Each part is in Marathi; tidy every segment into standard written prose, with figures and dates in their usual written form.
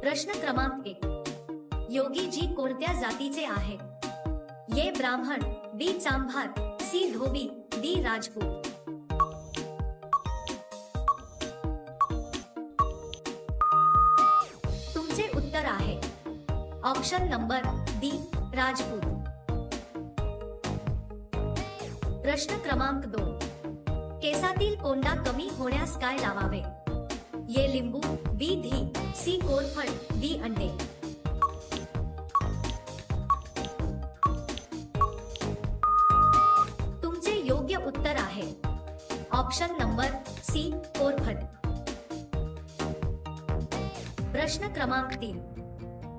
प्रश्न क्रमांक 1, योगी जी कोणत्या जातीचे आहेत? ए ब्राह्मण, बी चांभार, सी धोबी, डी राजपूत. तुमचे उत्तर आहे ऑप्शन नंबर डी, राजपूत. प्रश्न क्रमांक 2, केसातील कोंडा कमी होण्यास काय लावावे? ए लिंबू, बी धी, सी कोरफड, डी अंडे. तुमचे योग्य उत्तर आहे ऑप्शन नंबर सी, कोरफड. प्रश्न क्रमांक 3,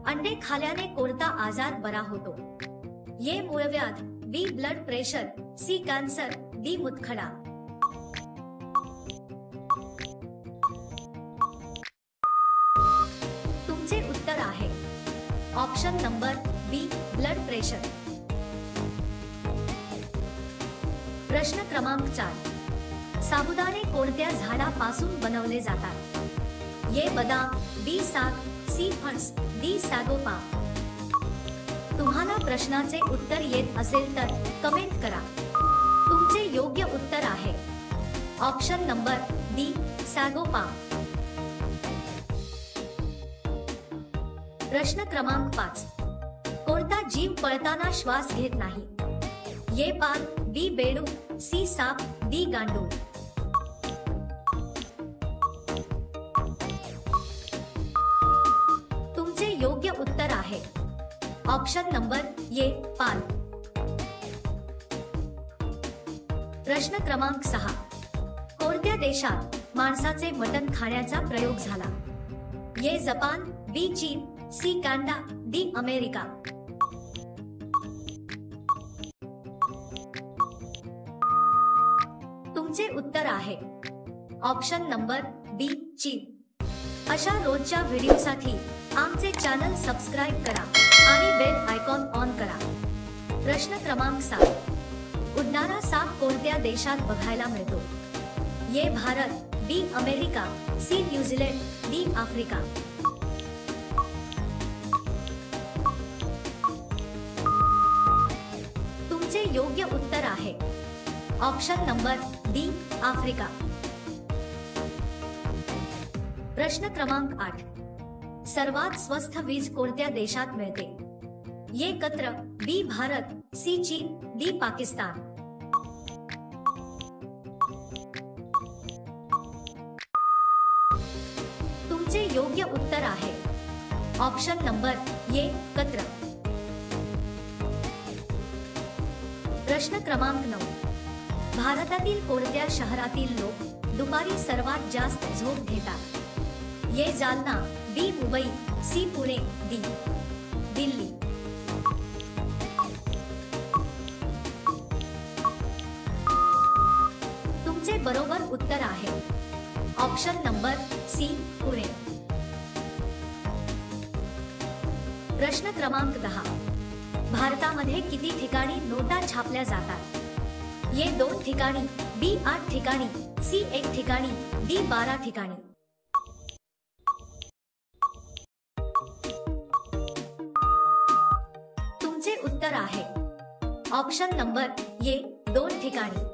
अंडे खाल्याने कोणता आजार बरा होतो? ए मूळव्याध, B blood pressure, C cancer, D मुतखडा. तुमचे उत्तर आहे option number B, blood pressure. प्रश्न क्रमांक 4, साबुदाणे कोणत्या झाडापासून बनवले जातात? ए बदाम, बी साग, सी फणस, डी सागोपा. तुम्हाला प्रश्नाचे उत्तर येत असेल तर कमेंट करा. तुमचे योग्य उत्तर आहे ऑप्शन नंबर डी, सागोपा. प्रश्न क्रमांक 5, कोणता जीव पळताना श्वास घेत नाही? ए पाल, बी बेडू, सी साप, डी गांडूळ. तुमचे योग्य उत्तर आहे ऑप्शन नंबर ए, पाल. प्रश्न क्रमांक 6, कोणत्या देशात माणसाचे मटण खाण्याचा प्रयोग झाला? ए जपान, बी चीन, सी कॅनडा, डी अमेरिका. तुमचे उत्तर आहे ऑप्शन नंबर बी, चीन. अशा रोजच्या व्हिडिओसाठी आमचे चॅनल सबस्क्राइब करा आणि बेल आयकॉन ऑन करा. प्रश्न क्रमांक 7, उडणारा साप कोणत्या देशात बघायला मिळतो? A Bharat, B America, C New Zealand, D Africa. तुमचे योग्य उत्तर आहे ऑप्शन नंबर डी, आफ्रिका. प्रश्न क्रमांक 8, सर्वात स्वस्त वीज कोणत्या देशात मिळते? ए कतर, बी भारत, सी चीन, डी पाकिस्तान. तुमचे योग्य उत्तर आहे ऑप्शन नंबर ए, कतर. प्रश्न क्रमांक 9, भारतातील कोणत्या शहरातील लोक दुपारी सर्वात जास्त झोप घेतात? ए जालना, बी मुंबई, सी पुणे, डी दिल्ली. तुमचे बरोबर उत्तर आहे ऑप्शन नंबर सी, पुणे. प्रश्न क्रमांक 10, भारतामध्ये किती ठिकाणी नोटा छापल्या जातात? ए 2 ठिकाणी, बी 8 ठिकाणी, सी 1 ठिकाणी, डी 12 ठिकाणी. तुमचे उत्तर आहे ऑप्शन नंबर ए, 2 ठिकाणी.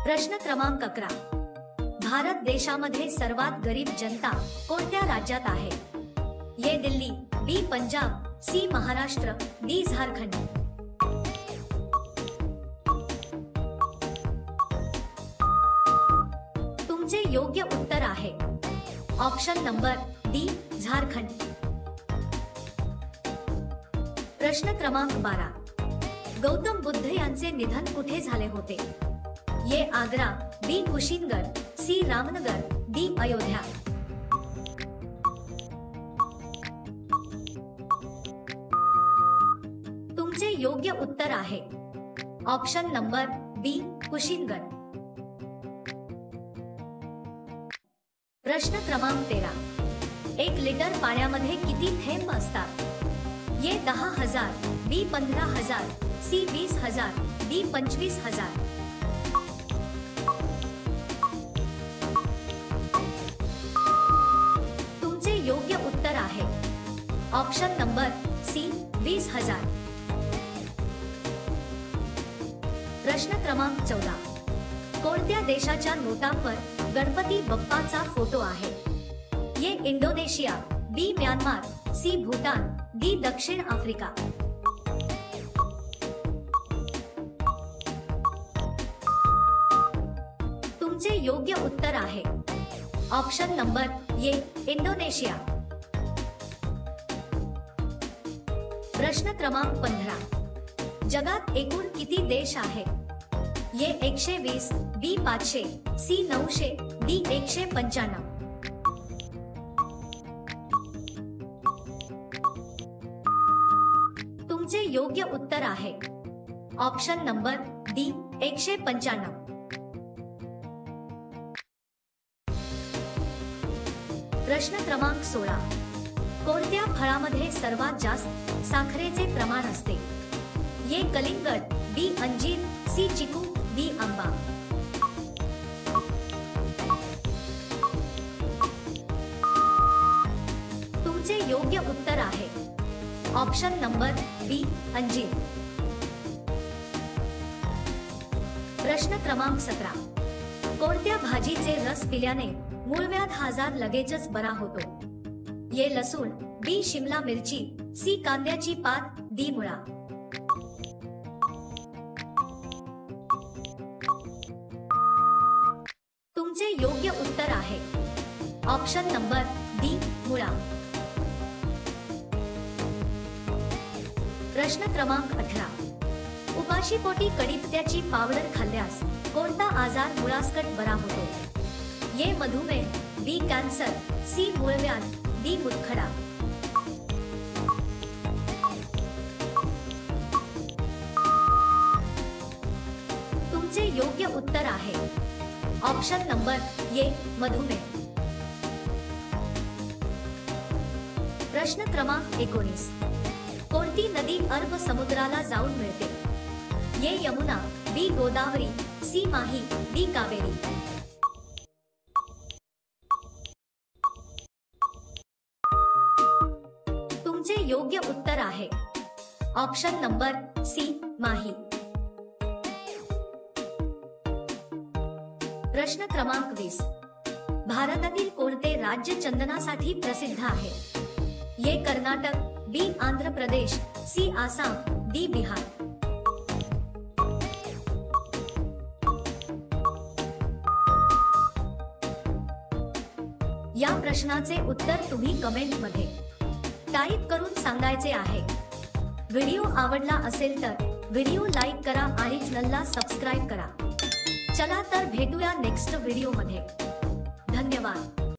प्रश्न क्रमांक 11, भारत देशामध्ये सर्वात गरीब जनता कोणत्या राज्यात आहे? ए दिल्ली, बी पंजाब, सी महाराष्ट्र, डी झारखंड. तुमचे योग्य उत्तर आहे ऑप्शन नंबर डी, झारखंड. प्रश्न क्रमांक 12, गौतम बुद्ध यांचे निधन कुठे झाले होते? ए आग्रा, बी कुशीनगर, सी रामनगर, डी अयोध्या. तुमचे योग्य उत्तर आहे ऑप्शन नंबर बी, कुशीनगर. प्रश्न क्रमांक 13, 1 लिटर पाण्यामध्ये किती थेंब असतात? A 10,000, B 15,000, C 20,000, D 25,000. Option number C 20,000। प्रश्न क्रमांक 14, कोणत्या देशाच्या नोटांवर गणपती बाप्पाचा फोटो आहे? ए इंडोनेशिया, बी म्यानमार, सी भूटान, डी दक्षिण आफ्रिका। तुमचे योग्य उत्तर आहे ऑप्शन नंबर ए इंडोनेशिया। प्रश्न क्रमांक 15, जगात एकूण किती देश आहेत? ए 120, बी 500, सी 900, डी 195। तुमचे योग्य उत्तर आहे ऑप्शन नंबर डी 195। प्रश्न क्रमांक 16, कोणत्या फळामध्ये सर्वात जास्त साखरेचे प्रमाण असते? ए कलिंगड, बी अंजीर, सी चिकू, डी आंबा। तुमचे योग्य उत्तर आहे ऑप्शन नंबर बी अंजीर। प्रश्न क्रमांक 17, कोणत्या भाजीचे रस पिल्याने मूळव्याध आजार लगेचच बरा होतो? ए लसूण, बी शिमला मिरची, सी कांद्याची पात, डी मुळा। तुमचे योग्य उत्तर आहे ऑप्शन नंबर डी मुळा। प्रश्न क्रमांक 18, उपाशीपोटी कढीपत्त्याची पावडर खाल्ल्यास कोणता आजार मुळासकट बरा होतो? ए मधुमेह, बी कॅन्सर, सी मूळव्याध, डी मूतखडा। तुमचे योग्य उत्तर आहे ऑप्शन नंबर ए मधुमेह। प्रश्न क्रमांक 19, कोणती नदी अरब समुद्राला जाऊन मिळते? ए यमुना, बी गोदावरी, सी माही, डी कावेरी। तुमचे योग्य उत्तर आहे ऑप्शन नंबर सी माही। प्रश्न क्रमांक 20, भारतातील कोणते राज्य चंदनासाठी प्रसिद्ध आहे? ए कर्नाटक, बी आंध्र प्रदेश, सी आसाम, डी बिहार। या प्रश्नाचे उत्तर तुम्ही कमेंट मध्ये टाइप करून सांगायचे आहे। व्हिडिओ आवडला असेल तर व्हिडिओ लाईक करा आणि चॅनलला सबस्क्राइब करा। चला तर भेटूया नेक्स्ट व्हिडिओ मध्ये। धन्यवाद।